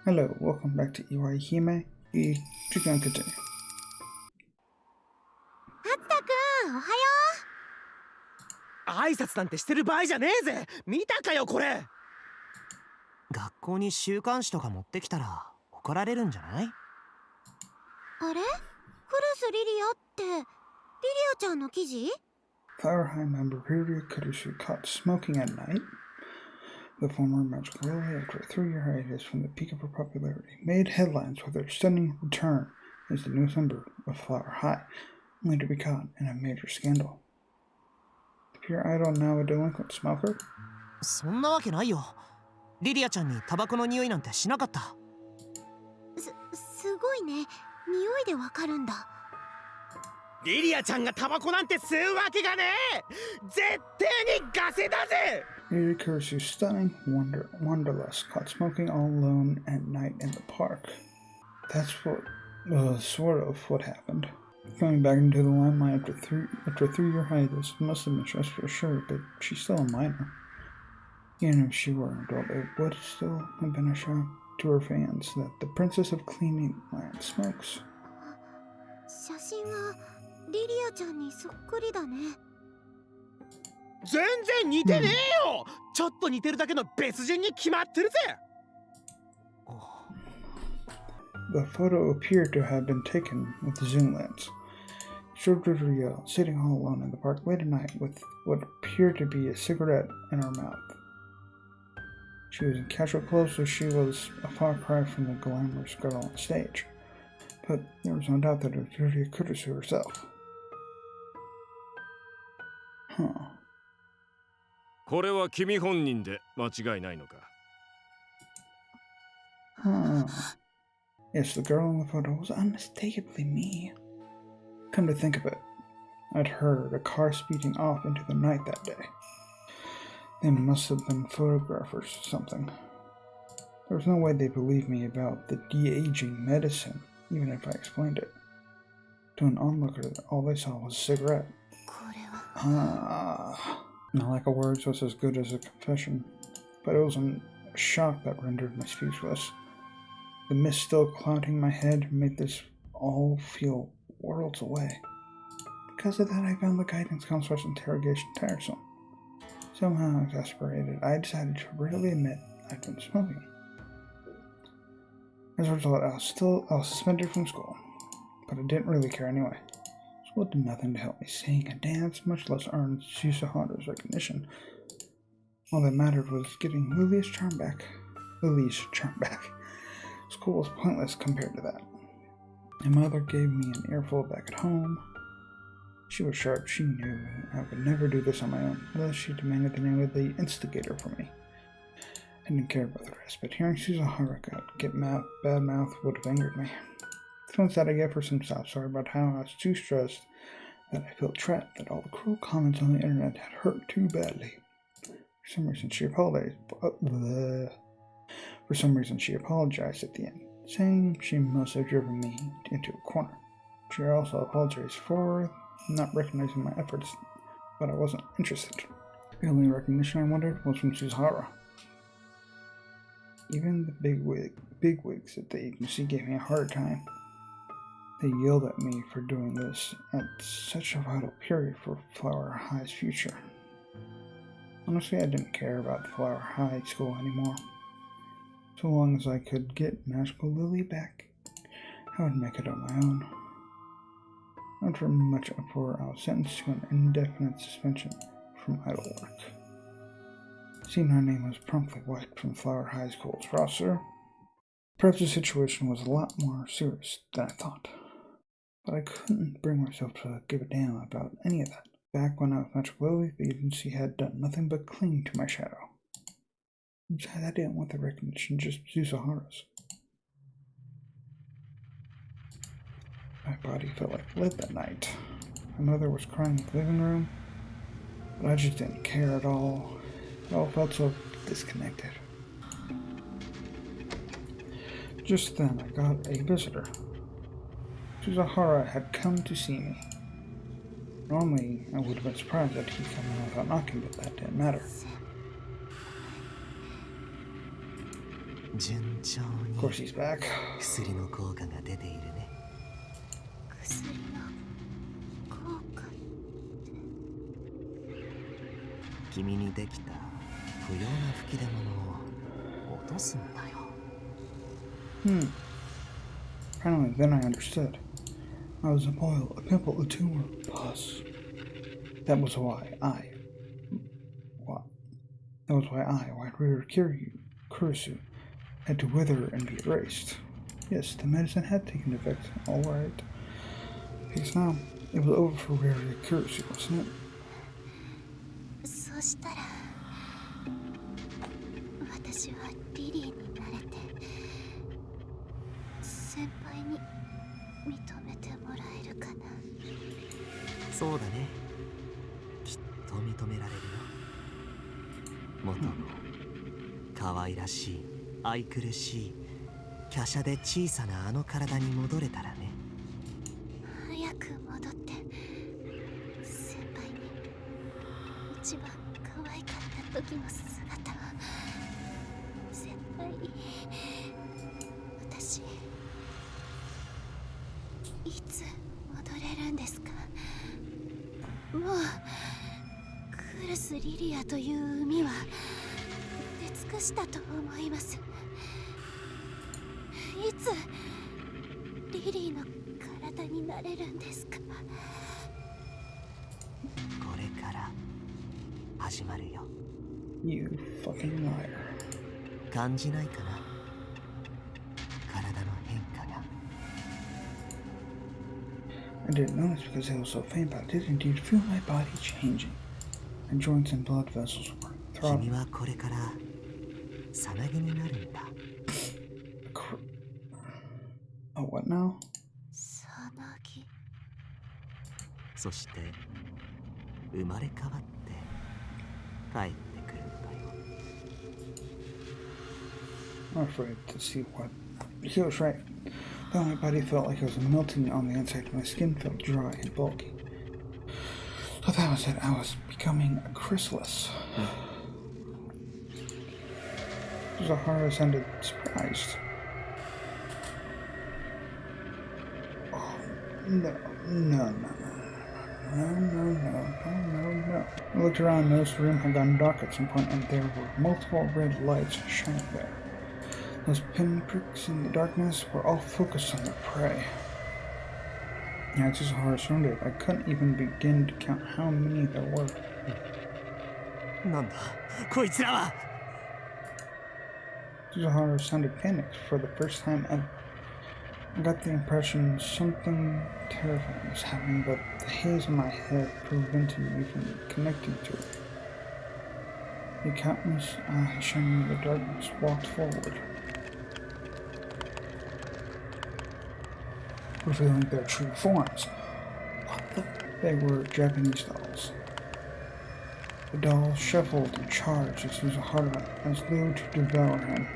Hello, welcome back to Iwaihime. You can continue. 初田くん、おはよ挨拶なんてしてる場合じゃねえぜ。見たかよこれ。学校に週刊誌とか持ってきたら怒られるんじゃない？う。あれ？クルスリリアってリリアちゃんの記事？ Flower High member Ryuria Kurusu caught smoking at night. The former magical lily, after a 3-year hiatus from the peak of her popularity, made headlines with her stunning return as the newest member of Flower High, only to be caught in a major scandal. The pure idol, now a delinquent smoker? そんなわけないよ。リリアちゃんにタバコの匂いなんてしなかった。すごいね。匂いでわかるんだ。リリアちゃんがタバコなんて吸うわけがねえ。絶対にガセだぜ。Ryuria Kurusu's stunning wanderlust caught smoking all alone at night in the park. That's sort of what happened. Coming back into the limelight after a 3-year hiatus must have been stressful for sure, but she's still a minor. Even if she were an adult, it would still have been a shock to her fans that the Princess of Cleaning Land smokes. 写真はリリアちゃんにそっくりだね。全然似てねえよ。ちょっと似てるだけの別人に決まってるぜ。The photo appeared to have been taken with a zoom lens. Showed Riviera sitting all alone in the park late at night with what appeared to be a cigarette in her mouth. She was in casual clothes, so she was a far cry from the glamorous girl on stage. But there was no doubt that it was Ryuria Kurusu herself. Huh. これは君本人で間違いないのか? Huh. Yes, the girl in the photo was unmistakably me. Come to think of it, I'd heard a car speeding off into the night that day. They must have been photographers or something. There was no way they believed me about the de-aging medicine, even if I explained it. To an onlooker, all they saw was a cigarette. Not like a words was as good as a confession, but it was a shock that rendered me speechless. The mist still clouding my head made this all feel worlds away. Because of that, I found the guidance counselor's interrogation tiresome. Somehow exasperated, I decided to really admit I'd been smoking. As a result, I was suspended from school, but I didn't really care anyway. School did nothing to help me sing and dance, much less earn Susaharu's recognition. All that mattered was getting Lily's charm back. School was pointless compared to that. My mother gave me an earful back at home. She was sharp. She knew I would never do this on my own, thus she demanded the name of the instigator from me. I didn't care about the rest, but hearing Susaharu get bad mouth would have angered me. So instead I gave her some sob story about how I was too stressed, that I felt trapped, that all the cruel comments on the internet had hurt too badly. For some reason she apologized at the end, saying she must have driven me into a corner. She also apologized for not recognizing my efforts, but I wasn't interested. The only recognition I wanted was from Susaharu. Even the bigwigs at the agency gave me a hard time. They yelled at me for doing this at such a vital period for Flower High's future. Honestly, I didn't care about Flower High School anymore. So long as I could get Magical Lily back, I would make it on my own. After much uproar, I was sentenced to an indefinite suspension from idle work. Seeing my name was promptly wiped from Flower High School's roster. Perhaps the situation was a lot more serious than I thought. But I couldn't bring myself to give a damn about any of that. Back when I was Magical Lily, the agency had done nothing but cling to my shadow. Besides, I didn't want the recognition, just Susaharu's. My body felt like lead that night. My mother was crying in the living room, but I just didn't care at all. It all felt so disconnected. Just then, I got a visitor. Susaharu had come to see me. Normally, I would have been surprised that he'd come in without knocking, but that didn't matter. 順調 Of に course he's back. 薬の効果が出ているね。薬の効果。君にできた不要な吹き出物を落とすんだよ。Finally, then I understood. I was a boil, a pimple, a tumor, pus. That was why White River Kurisu, had to wither and be erased. Yes, the medicine had taken effect, all right. Because now, it was over for River Kurisu, wasn't it? そうしたら私はリリーになれて先輩に認めてもらえるかな。そうだね。きっと認められるよ。元の可愛らしい愛くるしい華奢で小さなあの体に戻れたらね。早く戻って先輩に一番可愛かった時の姿を。先輩、私いつ戻れるんですか？もうクルス・リリアという海は出尽くしたと思います。いつリリーの体になれるんですか？これから始まるよ。 You fucking liar. 感じないかな、体の変化が。 I didn't notice because it was so faint, but I did indeed feel my body changing. My joints and blood vessels were 君 throbbing. はこれからさなぎになるんだ。Oh, what now? さなぎ。そして生まれ変わって帰ってくるんだよ。 I'm afraid to see what. He was right. Though my body felt like it was melting on the inside, my skin felt dry and bulky. So that was it. I was becoming a chrysalis. Zahara sounded surprised. Oh, no. I looked around and noticed the room had gone dark at some point, and there were multiple red lights shining there. Those pinpricks in the darkness were all focused on the prey. Yeah, it's just hard to sound it. I couldn't even begin to count how many there were. なんだこいつらは。 Zahara sounded panicked for the first time ever. I got the impression something terrifying was happening, but the haze in my head prevented me from connecting to it. The countless eyes shining in the darkness walked forward, revealing their true forms. What the? They were Japanese dolls. The dolls shuffled and charged as Zahara as though to devour him.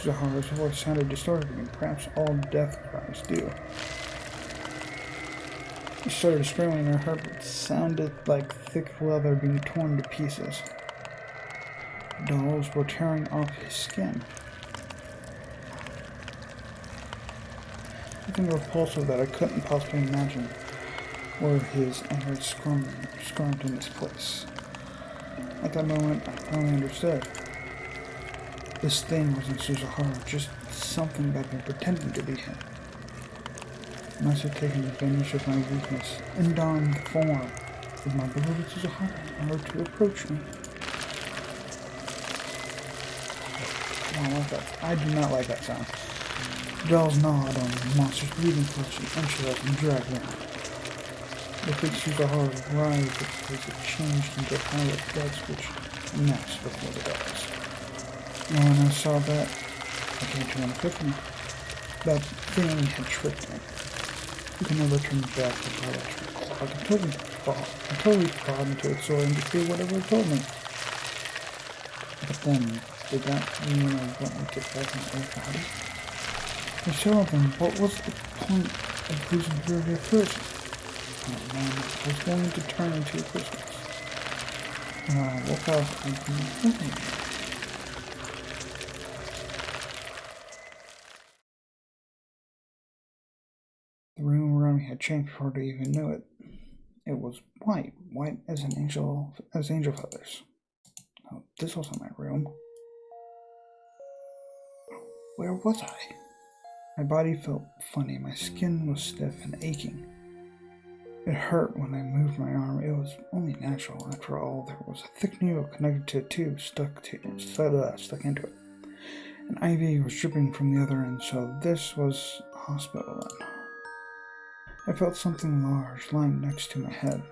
Zahara's voice sounded distorted, and perhaps all death cries do. She started screaming, and her heart sounded like thick leather being torn to pieces. The dolls were tearing off his skin. Something repulsive that I couldn't possibly imagine were his innards squirmed in this place. At that moment, I finally understood. This thing wasn't Suzuhara, just something that had been pretending to be him. I must have taken advantage of my weakness and donned the form of my beloved Suzuhara in order to approach me. I don't like that. I do not like that sound. The dolls gnawed on the monster's breathing flesh and entrails and dragged around. The big Suzuhara writhed as it changed into a pile of blood which massed before the dolls. And when I saw that, I came to an epiphany. That thing had tricked me. You can never turn back the biological clock. I totally clawed into its soul and defeated whatever it told me. But then, did that mean I want me to get back in my own body? There's several of them. What was the point a prison here to prison. Oh man, I was going to turn into a Christmas. When I woke up, I'd be living. The room around me had changed before I even knew it. It was white as angel feathers. Oh, this wasn't my room. Where was I? My body felt funny. My skin was stiff and aching. It hurt when I moved my arm. It was only natural. After all, there was a thick needle connected to a tube stuck into it. An IV was dripping from the other end, so this was a hospital then. I felt something large lying next to my head.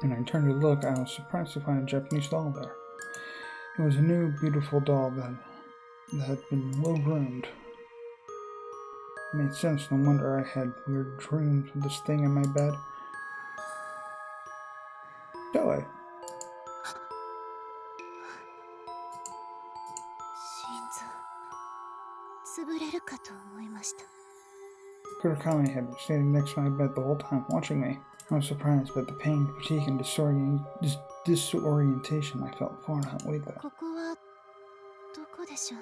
When I turned to look, I was surprised to find a Japanese doll there. It was a new, beautiful doll that had been well-groomed. It made sense. No wonder I had weird dreams of this thing in my bed. Joy. 心臓潰れるかと思いました。 Kurakami had been standing next to my bed the whole time, watching me. I was surprised, but the pain, fatigue, and disorientation I felt far outweighed that. ここはどこでしょう？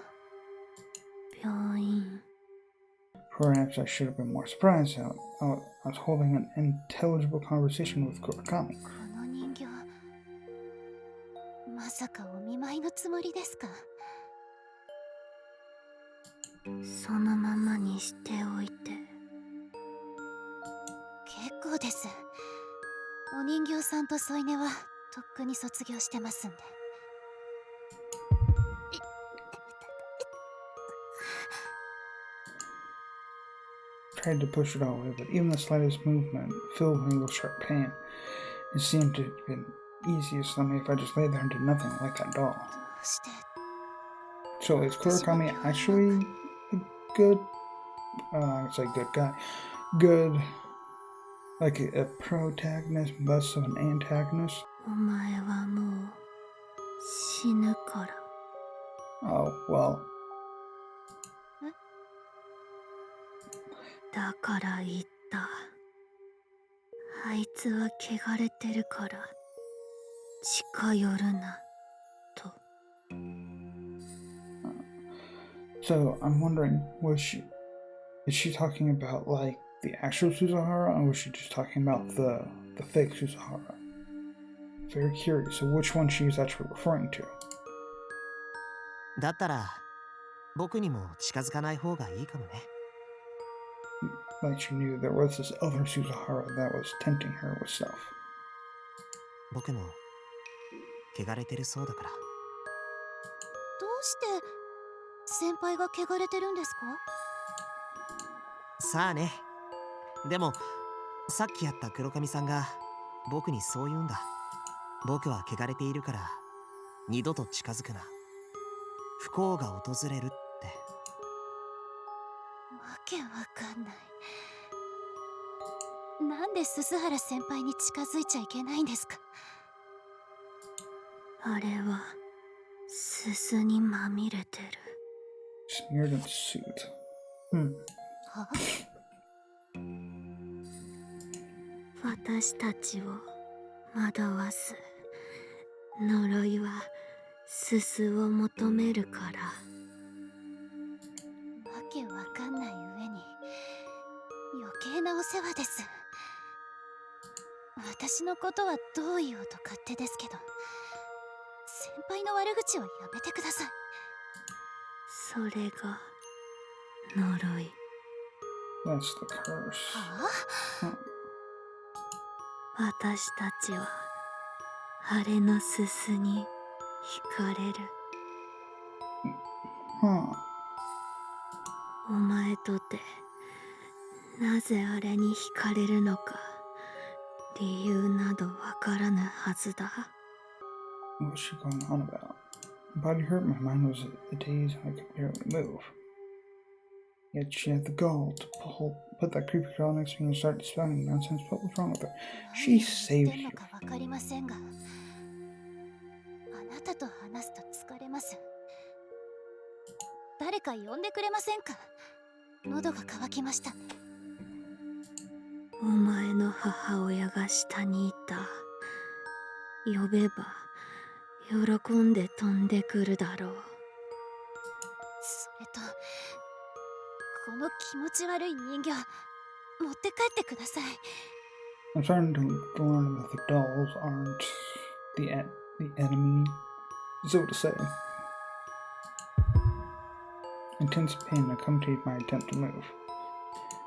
病院。 Perhaps I should have been more surprised. I was holding an intelligible conversation with Kurakami. この人形、まさかお見舞いのつもりですか？そのままにしておいて。結構です。お人形さんと添い寝はとっくに卒業してますんで。Tried to push it all away, but even the slightest movement filled me with sharp pain. It seemed to have been easiest on me if I just lay there and did nothing like that doll. どうして。 So is Kurakami actually a good, I'd say good guy, good, like a protagonist, less of an antagonist? お前はもう死ぬから。 Oh, well. だから言った。あいつは汚れてるから近寄るなと。 So I'm wondering, is she talking about like the actual Suzuhara, or was she just talking about the fake Suzuhara? Very curious. So which one she was actually referring to? だったら僕にも近づかない方がいいかもね。 Like she knew there was this other Suzuhara that was tempting her with stuff. 僕も汚れてるそうだから。どうして先輩が汚れてるんですか？さあね。でもさっきやった黒髪さんが僕にそう言うんだ。僕は汚れているから二度と近づくな。不幸が訪れるって。わけわかんない。なんで鈴原先輩に近づいちゃいけないんですか？あれはすすにまみれてる。 Smeared in suit. は？私たちを惑わす呪いはすすを求めるから。わけわかんない上に余計なお世話です。私のことはどう言おうと勝手ですけど、先輩の悪口はやめてください。それが呪い。 That's the curse. はあ？ Huh. 私たちはあれのすすに惹かれる。 Huh. お前とてなぜあれに惹かれるのか理由などわからぬはずだ。 What was she going on about? My body hurt, my mind was a daze, I could barely move. Yet she had the gall to put that creepy doll next to me and start spouting nonsense. What was wrong with her? She saved you. わかりませんが、あなたと話すと疲れます。誰か呼んでくれませんか？喉が渇きました。お前の母親が下にいた。呼べば喜んで飛んでくるだろう。それとこの気持ち悪い人形持って帰ってください。 I'm starting to learn that the dolls aren't the enemy. So to say. Intense pain accompanied my attempt to move.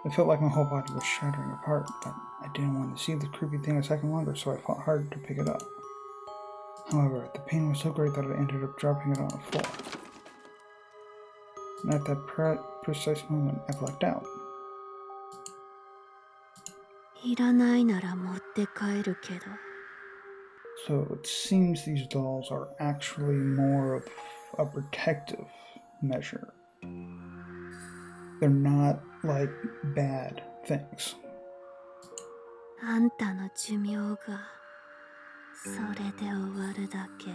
It felt like my whole body was shattering apart, but I didn't want to see the creepy thing a second longer, so I fought hard to pick it up. However, the pain was so great that I ended up dropping it on the floor. And at that precise moment, I blacked out. いらないなら持って帰るけど。 So it seems these dolls are actually more of a protective measure. They're not like bad things. あんたの寿命がそれで終わるだけ。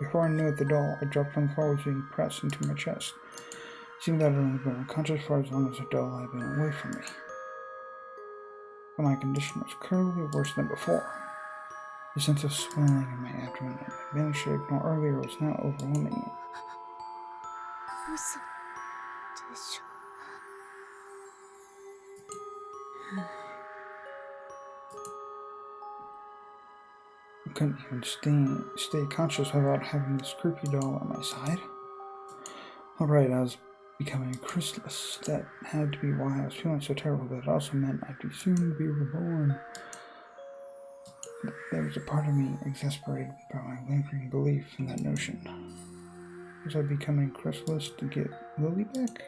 Before I knew it, the doll I dropped from the floor was being pressed into my chest. It seemed that I had only been unconscious for as long as the doll had been away from me. But my condition was clearly worse than before. The sense of swelling in my abdomen I had managed to ignore earlier was now overwhelming me. 嘘でしょ。 I couldn't even stay conscious without having this creepy doll at my side. Alright, I was becoming chrysalis. That had to be why I was feeling so terrible, but it also meant I'd be soon be reborn. There was a part of me exasperated by my lingering belief in that notion. Was I becoming chrysalis to get Lily back?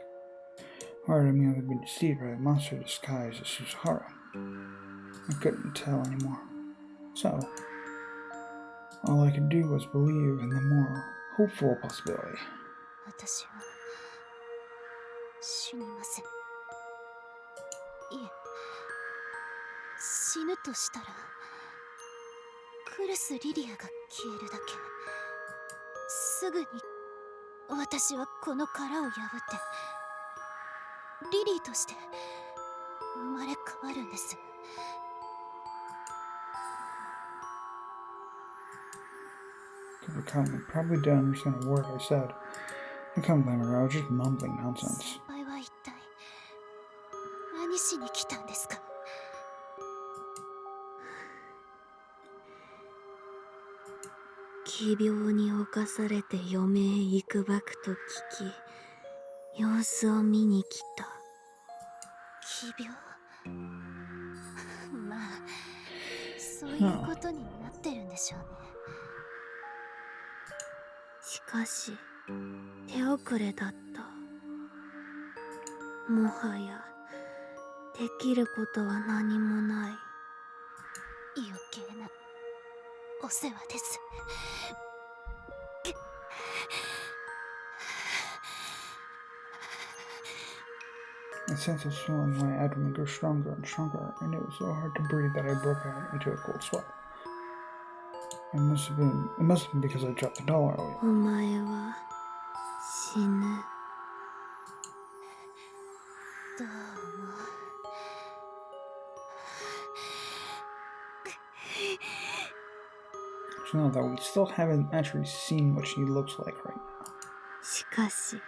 Or had I merely been deceived by a monster disguised as Suzuhara? I couldn't tell anymore. So, all I could do was believe in the more hopeful possibility. 私は死にません。いえ、死ぬとしたらクルス・リリアが消えるだけ。すぐに私はこの殻を破ってリリーとして生まれ変わるんです。 Overcome, I probably didn't understand a word I said. I can't blame her, I was just mumbling nonsense. 先輩は一体何しに来たんですか？ 奇病に侵されて余命いくばくと聞き、様子を見に来た。奇病？まあ、そういうことになってるんでしょうね。しかし、手遅れだった。もはや、できることは何もない。余計なお世話です。 A sense of swelling in my abdomen grew stronger and stronger, and it was so hard to breathe that I broke out into a cold sweat. It must have been because I dropped the doll earlier. お前は死ぬ。どうも。 So now that we still haven't actually seen what she looks like right now. しかし、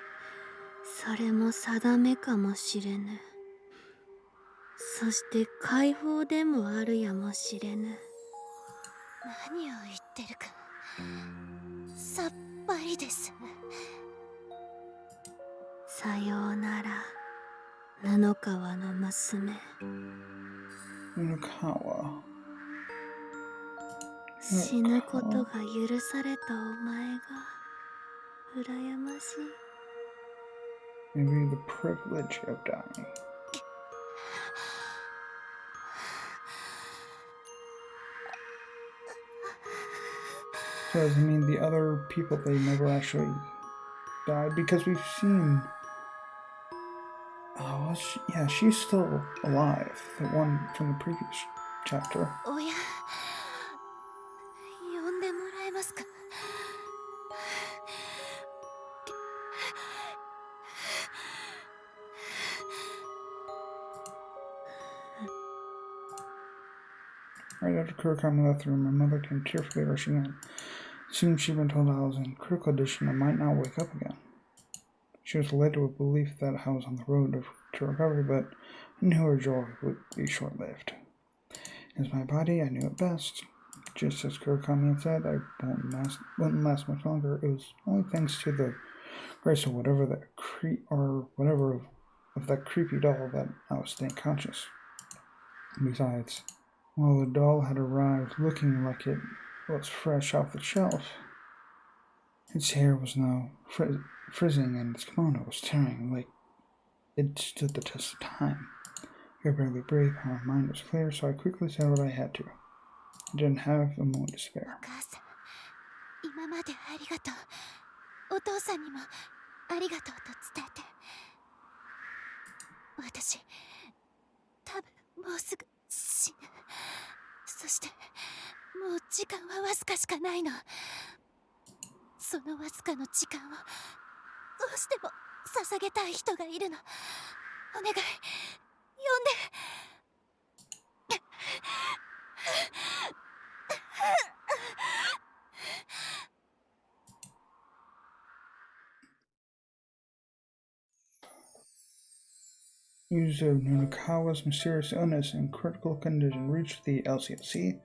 それも定めかもしれぬ。そして解放でもあるやもしれぬ。何を言ってるか、さっぱりです。さようなら、布川の娘。Nukawa. 死ぬことが許されたお前が羨ましい。 Maybe the privilege of dying. So does it mean the other people, they never actually died? Because we've seen... Oh, well, yeah, she's still alive. The one from the previous chapter. おや、呼んでもらえますか？ Right after Kurakami left the room, my mother came tearfully rushing in. Soon she'd been told I was in critical condition and might not wake up again. She was elated with belief that I was on the road to recovery, but I knew her joy would be short-lived. As my body, I knew it best. Just as Kurakami had said, I wouldn't last much longer. It was only thanks to the grace of whatever that creepy doll that I was staying conscious. Besides, while the doll had arrived looking like it was fresh off the shelf, its hair was now frizzing and its kimono was tearing like it stood the test of time. I could barely breathe, but my mind was clear, so I quickly said what I had to. I didn't have a moment to spare. お母さん、今までありがとう。お父さんにもありがとうと伝えて。私、多分もうすぐ死ぬ。そして、もう時間はわずかしかないの。そのわずかの時間をどうしても捧げたい人がいるの。お願い、呼んで。News of Nunokawa's mysterious illness and critical condition reached the LCSC.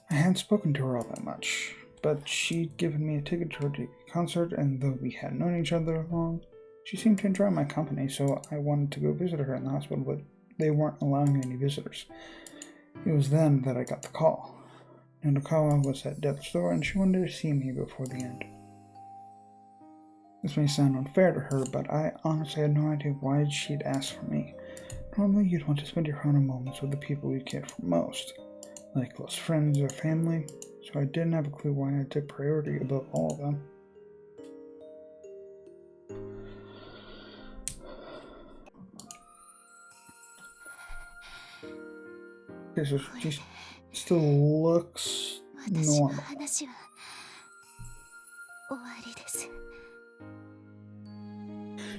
I hadn't spoken to her all that much, but she'd given me a ticket to her concert, and though we hadn't known each other long, she seemed to enjoy my company, so I wanted to go visit her in the hospital, but they weren't allowing any visitors. It was then that I got the call. Nunokawa was at death's door, and she wanted to see me before the end. This may sound unfair to her, but I honestly had no idea why she'd asked for me. Normally, you'd want to spend your final moments with the people you cared for most, like close friends or family, so I didn't have a clue why I took priority above all of them. Okay, so she still looks normal.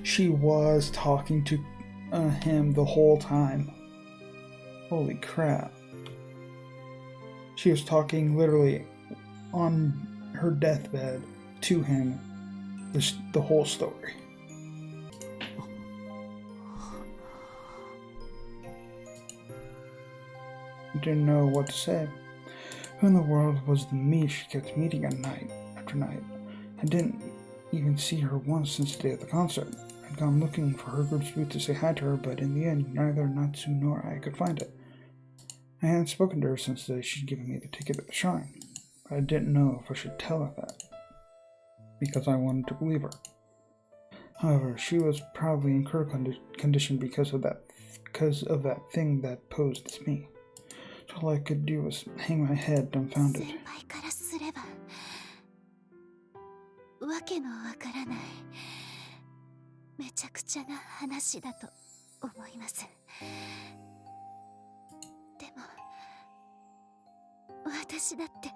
She was talking to him the whole time. Holy crap. She was talking literally on her deathbed to him the whole story. I didn't know what to say. Who in the world was the me she kept meeting at night after night? I didn't even see her once since the day of the concert. I'd gone looking for her group's booth to say hi to her, but in the end, neither Natsu nor I could find it. I hadn't spoken to her since the day she'd given me the ticket at the shrine, but I didn't know if I should tell her that, because I wanted to believe her. However, she was probably in critical condition because of that thing that posed as me. So all I could do was hang my head dumbfounded. わけのわからないめちゃくちゃな話だと思います。でも私だって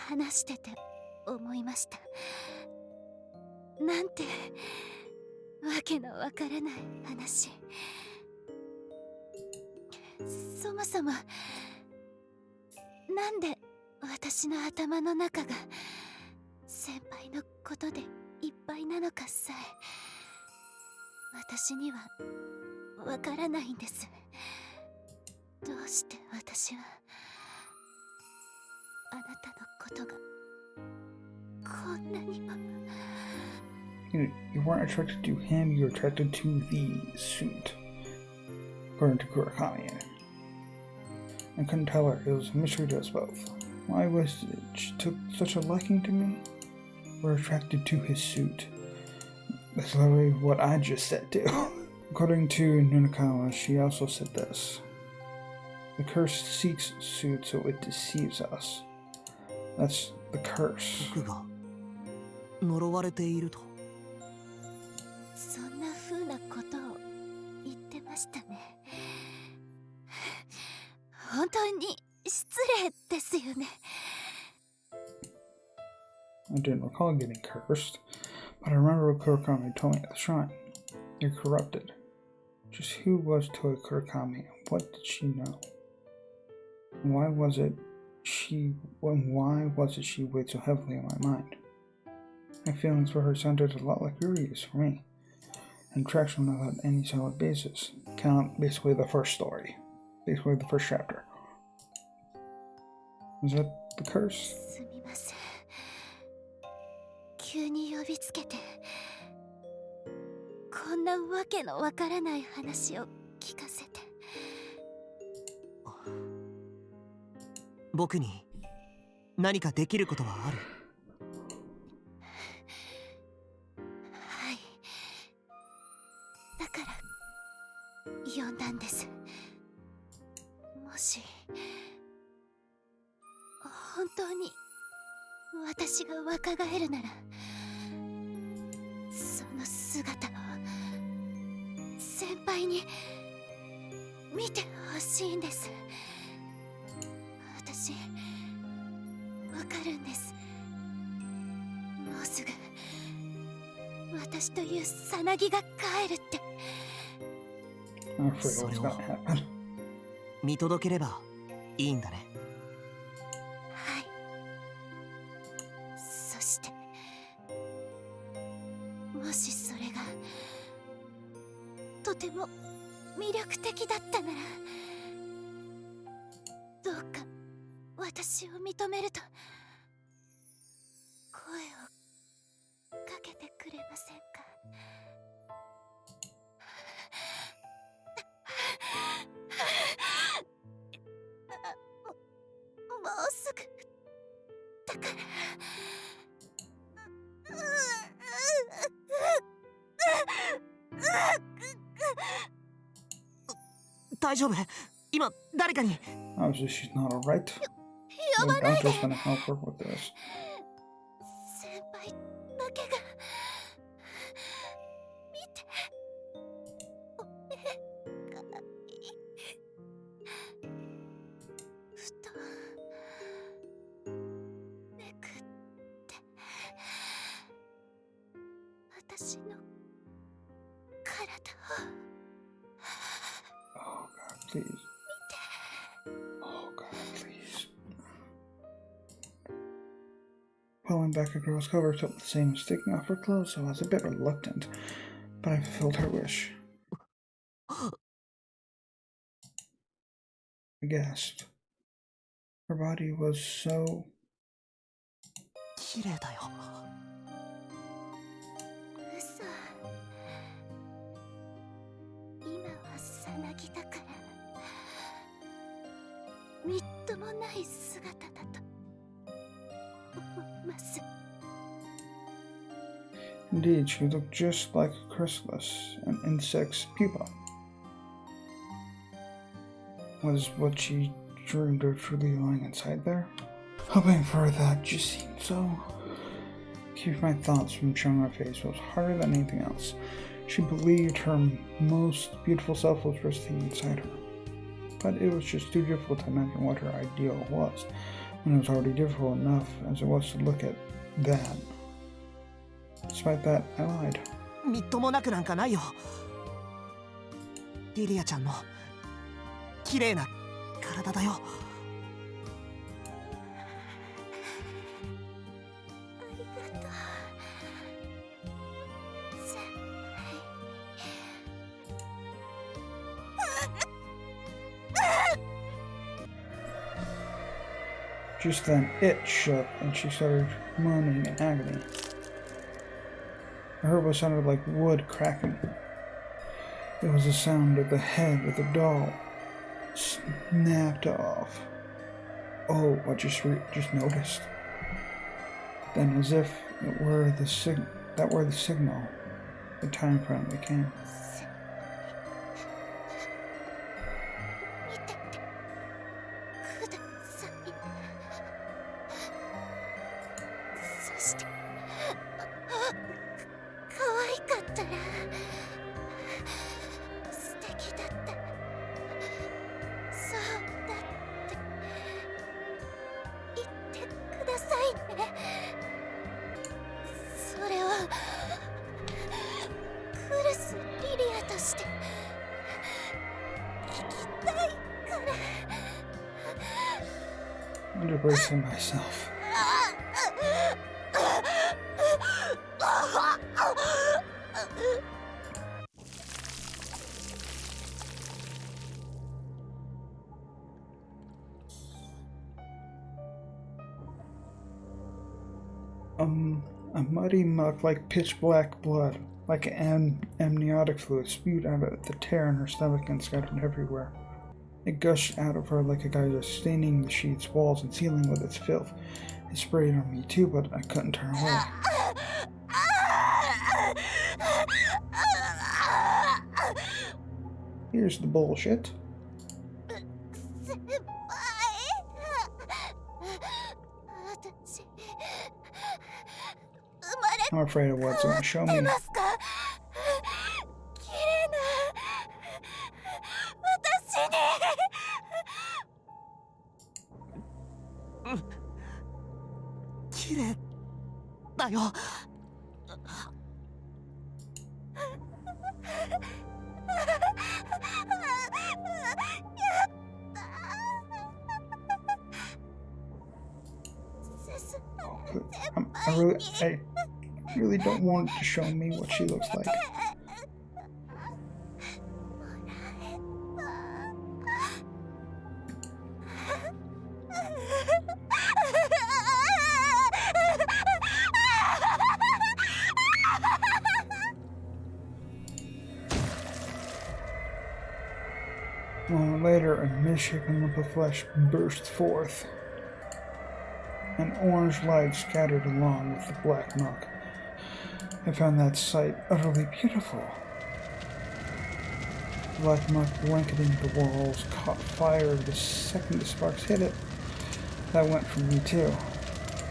話してて思いました。なんてわけのわからない話。そもそもなんで私の頭の中が先輩のことでいっぱいなのかさえ私にはわからないんです。どうして私はあなたのことがこんなにも You weren't attracted to him, you were attracted to the suit, according to Kurakami. I couldn't tell her, it was a mystery to us both. Why was it she took such a liking to me? We're attracted to his suit. That's literally what I just said too. According to Nunokawa, she also said this. The curse seeks suit so it deceives us. That's the curse. 呪われていると。そんな風なことを言ってましたね。本当に失礼ですよね。I didn't recall getting cursed, but I remember what Kurakami told me at the shrine. You're corrupted. Just who was Toei Kurakami, and What did she know? Why was it she weighed so heavily on my mind? My feelings for her sounded a lot like Yuri's for me. And attraction without any solid basis. Count basically the first story. Basically the first chapter. Was that the curse? すみません。急に呼びつけて。こんなわけのわからない話を聞かせて。僕に何かできることはある？はい。だから呼んだんです。もし本当に私が若返るなら、その姿を先輩に見てほしいんです。私わかるんです。もうすぐ私というさなぎが帰るって。それを見届ければいいんだね。はい。そしてもしそれがとても魅力的だったなら、どうか私を認めると声をかけてくれませんか？もうすぐだから。大丈夫？今誰かに。Obviously she's not alright. 呼ば The ないで。 doctor's gonna help her with this. 先輩だけが見て。お願い。ふとめくって私の体を。Oh God, please. Oh God, please. Pulling back a girl's cover felt the same as taking off her clothes, so I was a bit reluctant, but I fulfilled her wish. I gasped. Her body was so... 綺麗だよ。嘘。今はさなぎだから、みっともない姿だと思います。 Indeed, she looked just like a chrysalis, an insect's pupa. Was what she dreamed of truly lying inside there? Hoping for that just seemed so... Keeping my thoughts from showing her face was harder than anything else. She believed her most beautiful self was resting inside her. But it was just too difficult to imagine what her ideal was, when it was already difficult enough as it was to look at that. Despite that, I lied. みっともなくなんかないよ。リリアちゃんの綺麗な体だよ。ありがとう、先輩。 Just then, it shook, and she started moaning in agony. I heard what sounded like wood cracking. It was the sound of the head of the doll snapped off. Oh, I just noticed. Then, as if it were the signal, the time finally came. 見ててください。そして可愛かったら、素敵だったら、そうだって言ってくださいね。それをクルス・リリアとして聞きたい。bracing myself. A muddy muck like pitch black blood, like amniotic fluid, spewed out of the tear in her stomach and scattered everywhere. It gushed out of her like a geyser, staining the sheets, walls, and ceiling with its filth. It sprayed on me too, but I couldn't turn away. Here's the bullshit. I'm afraid of what's going to show me. I really don't want it to show me what she looks like. A moment later, a misshapen lump of flesh burst forth. An orange light scattered along with the black muck. I found that sight utterly beautiful. Black muck blanketing the walls caught fire the second the sparks hit it. That went for me too.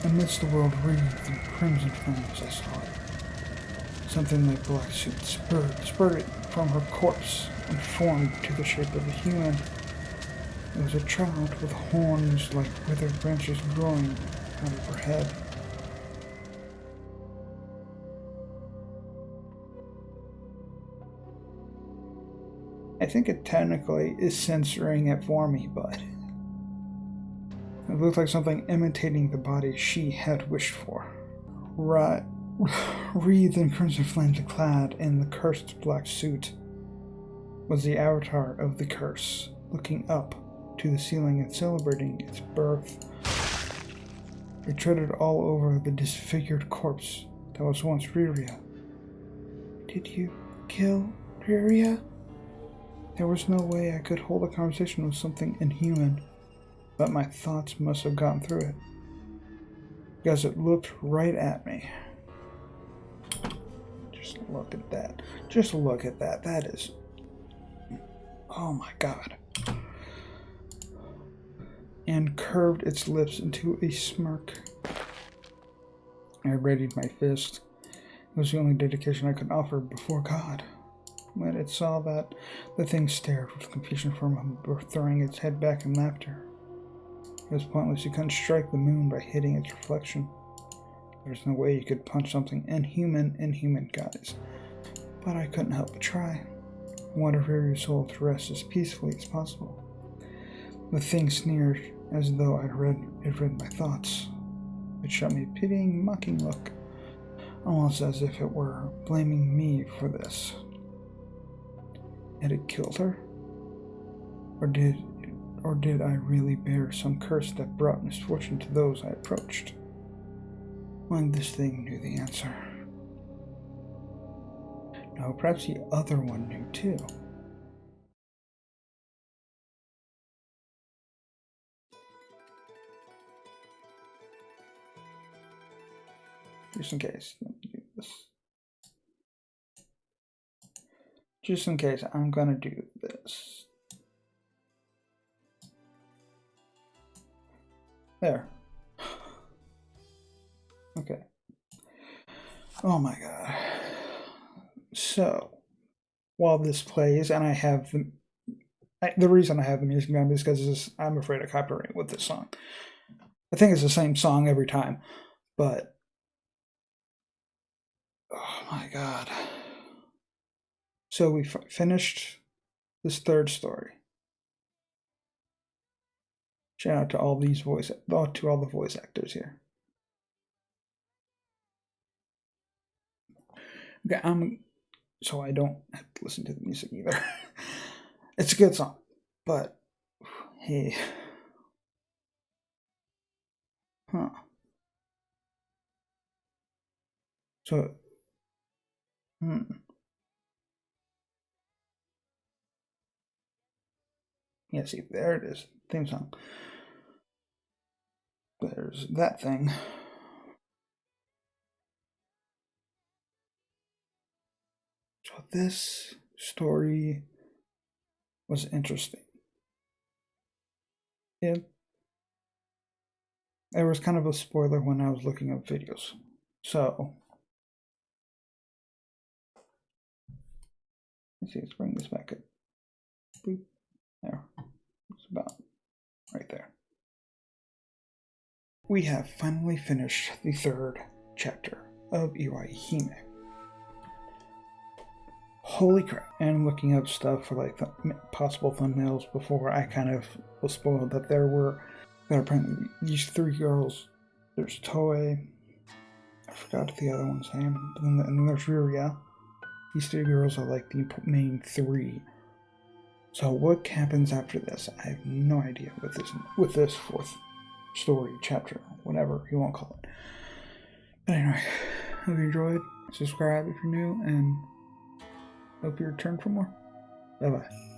Amidst the world wreathed in crimson flames, I saw it. Something like black soot spurted from her corpse and formed to the shape of a human. It was a child with horns like withered branches growing out of her head. I think it technically is censoring it for me, but it looked like something imitating the body she had wished for. Wreathed in crimson flames and clad in the cursed black suit was the avatar of the curse, looking up to the ceiling and celebrating its birth. It treaded all over the disfigured corpse that was once Riria. Did you kill Riria? There was no way I could hold a conversation with something inhuman, but my thoughts must have gotten through it, because it looked right at me. Just look at that. Just look at that. That is... oh my god. And curved its lips into a smirk. I readied my fist. It was the only dedication I could offer before God. When it saw that, the thing stared with confusion for a moment before throwing its head back in laughter. It was pointless. You couldn't strike the moon by hitting its reflection. There's no way you could punch something inhuman in human guise. But I couldn't help but try. I wanted Riri's soul to rest as peacefully as possible. The thing sneered as though it read my thoughts. It shot me a pitying, mocking look, almost as if it were blaming me for this. Had it killed her? Or did I really bear some curse that brought misfortune to those I approached? Well, this thing knew the answer. No, perhaps the other one knew too. Just in case, let me do this. Just in case, I'm gonna do this. There. Okay. Oh my god. So, while this plays, and I have the reason I have the music down is because I'm afraid of copyright with this song. I think it's the same song every time, but oh my god. So we finished this third story. Shout out to all the voice actors here. Okay, so I don't have to listen to the music either. It's a good song, but hey, huh? So, yeah. See, there it is. Theme song. There's that thing. So this story was interesting. There was kind of a spoiler when I was looking up videos. So, let's see, let's bring this back up. Boop. There. It's about right there. We have finally finished the 3rd chapter of Iwaihime. Holy crap. And looking up stuff for like possible thumbnails before, I kind of was spoiled that there are apparently these 3 girls. There's Toei, I forgot the other one's name, and then there's Ryuya. These 3 girls are like the main 3. So what happens after this? I have no idea with this 4th story, chapter, whatever you want to call it. But anyway, hope you enjoyed. Subscribe if you're new, and hope you return for more. Bye bye.